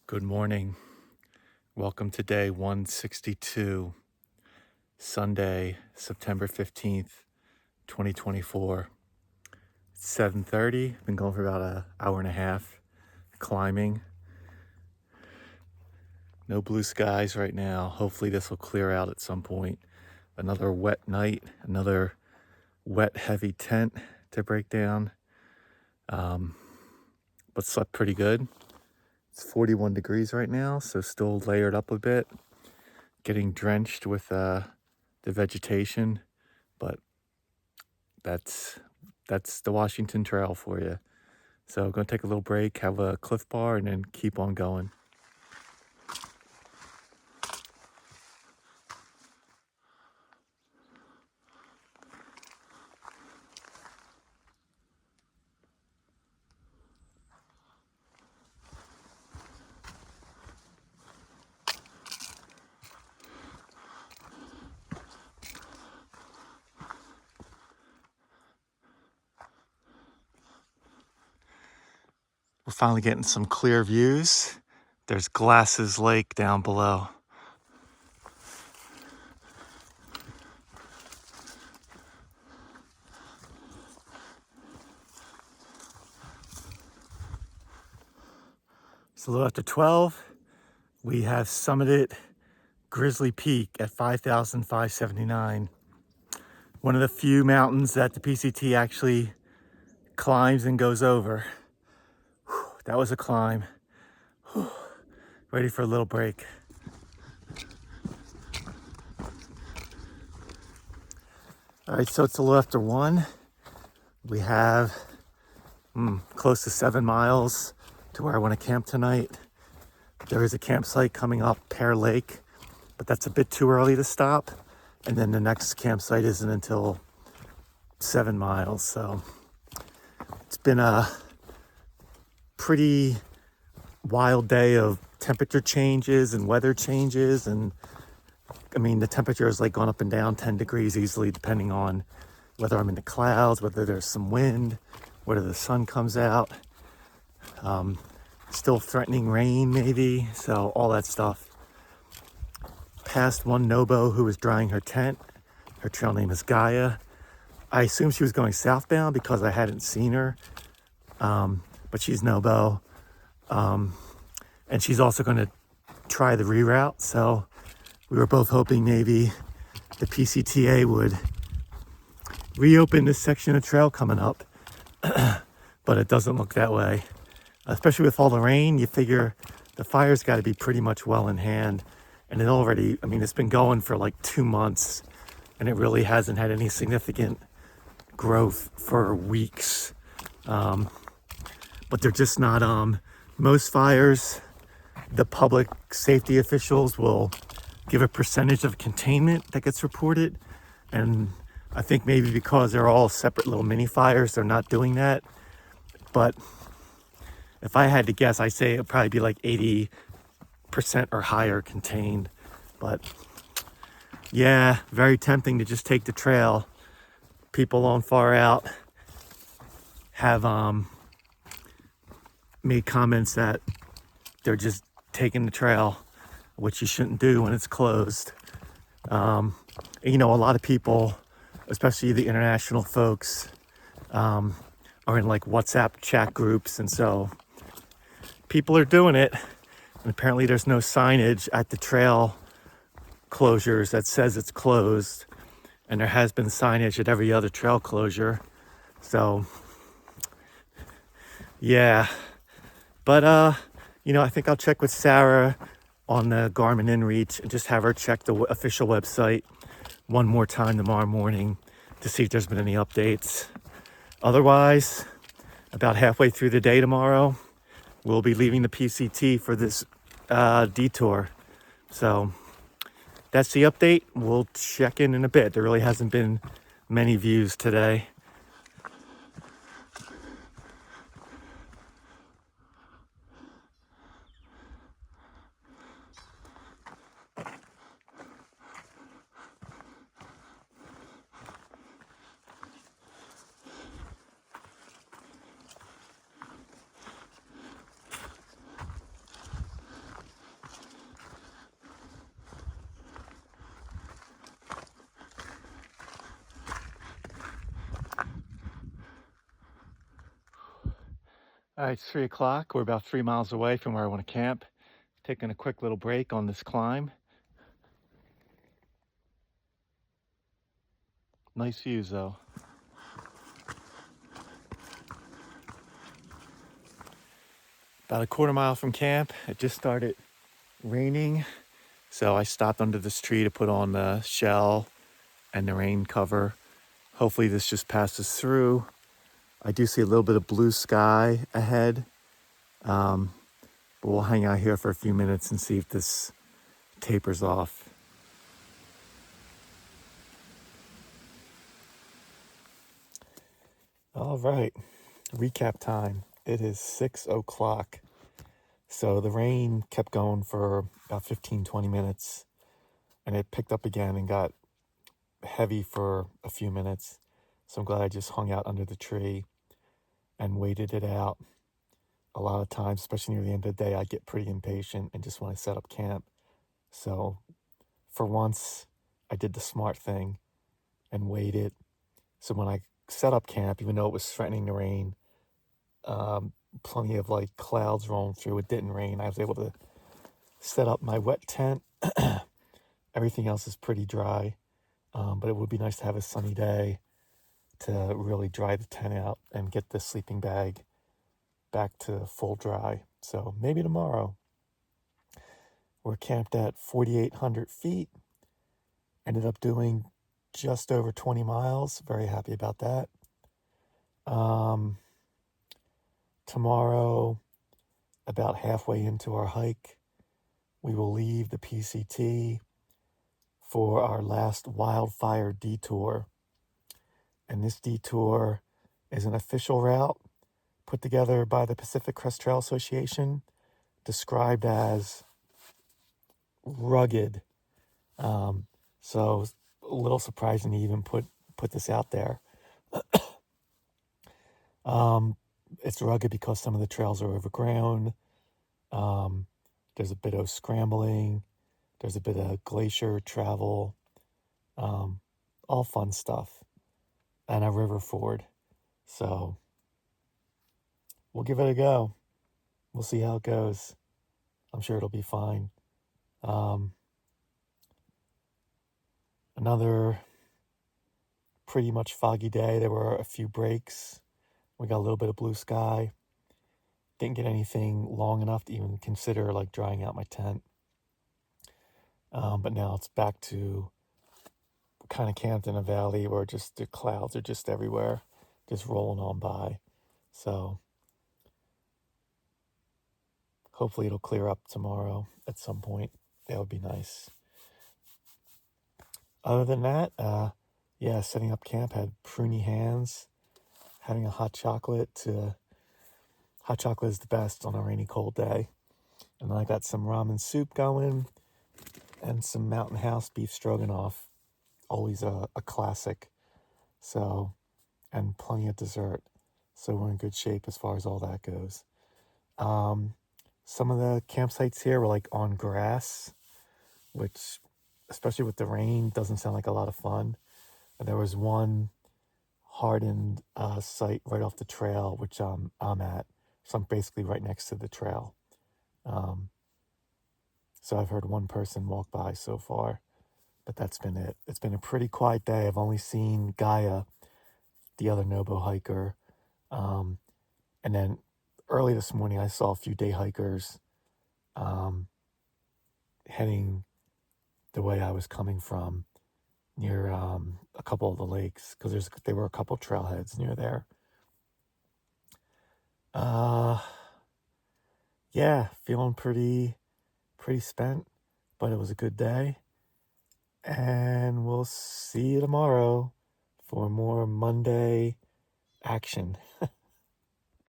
Good morning. Welcome to day 162, Sunday, September 15th, 2024. It's 7:30. Been going for about an hour and a half climbing. No blue skies right now. Hopefully this will clear out at some point. Another wet night, another wet, heavy tent to break down. But slept pretty good. It's 41 degrees right now, so still layered up a bit. Getting drenched with the vegetation, but that's the Washington Trail for you. So I'm gonna take a little break, have a Cliff Bar, and then keep on going. We're finally getting some clear views. There's Glasses Lake down below. It's a little after 12. We have summited Grizzly Peak at 5,579. One of the few mountains that the PCT actually climbs and goes over. Whew, that was a climb. Whew. Ready for a little break. All right, so it's a little after 1. We have close to 7 miles to where I want to camp tonight. There is a campsite coming up, Pear Lake, but that's a bit too early to stop. And then the next campsite isn't until 7 miles. So it's been a pretty wild day of temperature changes and weather changes. And I mean, the temperature has like gone up and down 10 degrees easily, depending on whether I'm in the clouds, whether there's some wind, whether the sun comes out. Still threatening rain maybe, so all that stuff. Passed one Nobo who was drying her tent. Her trail name is Gaia. I assumed she was going southbound because I hadn't seen her, but she's Nobo. And she's also going to try the reroute, so we were both hoping maybe the PCTA would reopen this section of trail coming up, but it doesn't look that way. Especially with all the rain, you figure the fire's got to be pretty much well in hand. And it already, I mean, it's been going for like 2 months and it really hasn't had any significant growth for weeks. But they're just not, most fires, the public safety officials will give a percentage of containment that gets reported. And I think maybe because they're all separate little mini fires, they're not doing that. But if I had to guess, I'd say it'd probably be like 80% or higher contained. But yeah, very tempting to just take the trail. People on far out have made comments that they're just taking the trail, which you shouldn't do when it's closed. You know, a lot of people, especially the international folks, are in like WhatsApp chat groups, and so people are doing it. And apparently there's no signage at the trail closures that says it's closed, and there has been signage at every other trail closure. So yeah, but you know, I think I'll check with Sarah on the Garmin InReach and just have her check the official website one more time tomorrow morning to see if there's been any updates. Otherwise, about halfway through the day tomorrow, we'll be leaving the PCT for this detour. So that's the update. We'll check in a bit. There really hasn't been many views today. All right, it's 3 o'clock. We're about 3 miles away from where I want to camp. Taking a quick little break on this climb. Nice views though. About a quarter mile from camp, it just started raining. So I stopped under this tree to put on the shell and the rain cover. Hopefully this just passes through. I do see a little bit of blue sky ahead. But we'll hang out here for a few minutes and see if this tapers off. All right, recap time. It is 6 o'clock. So the rain kept going for about 15, 20 minutes, and it picked up again and got heavy for a few minutes. So I'm glad I just hung out under the tree and waited it out. A lot of times, especially near the end of the day, I get pretty impatient and just want to set up camp. So for once, I did the smart thing and waited. So when I set up camp, even though it was threatening to rain, plenty of like clouds rolling through, it didn't rain. I was able to set up my wet tent. Everything else is pretty dry, but it would be nice to have a sunny day to really dry the tent out and get the sleeping bag back to full dry. So maybe tomorrow. We're camped at 4,800 feet. Ended up doing just over 20 miles. Very happy about that. Tomorrow, about halfway into our hike, we will leave the PCT for our last wildfire detour. And this detour is an official route put together by the Pacific Crest Trail Association, described as rugged. So a little surprising to even put this out there. It's rugged because some of the trails are overgrown. There's a bit of scrambling. There's a bit of glacier travel. All fun stuff. And a river ford. So we'll give it a go. We'll see how it goes. I'm sure it'll be fine. Another pretty much foggy day. There were a few breaks. We got a little bit of blue sky. Didn't get anything long enough to even consider like drying out my tent. But now it's back to kind of camped in a valley where just the clouds are just everywhere, just rolling on by. So hopefully it'll clear up tomorrow at some point. That would be nice. Other than that, setting up camp had pruny hands. Having a hot chocolate is the best on a rainy, cold day. And then I got some ramen soup going and some Mountain House beef stroganoff. Always a classic. So, and plenty of dessert. So we're in good shape as far as all that goes. Some of the campsites here were like on grass, which, especially with the rain, doesn't sound like a lot of fun. And there was one hardened site right off the trail, which I'm at. So I'm basically right next to the trail. So I've heard one person walk by so far, but that's been it. It's been a pretty quiet day. I've only seen Gaia, the other Nobo hiker. And then early this morning, I saw a few day hikers heading the way I was coming from near a couple of the lakes, because there were a couple trailheads near there. Yeah, feeling pretty spent, but it was a good day. And we'll see you tomorrow for more Monday action.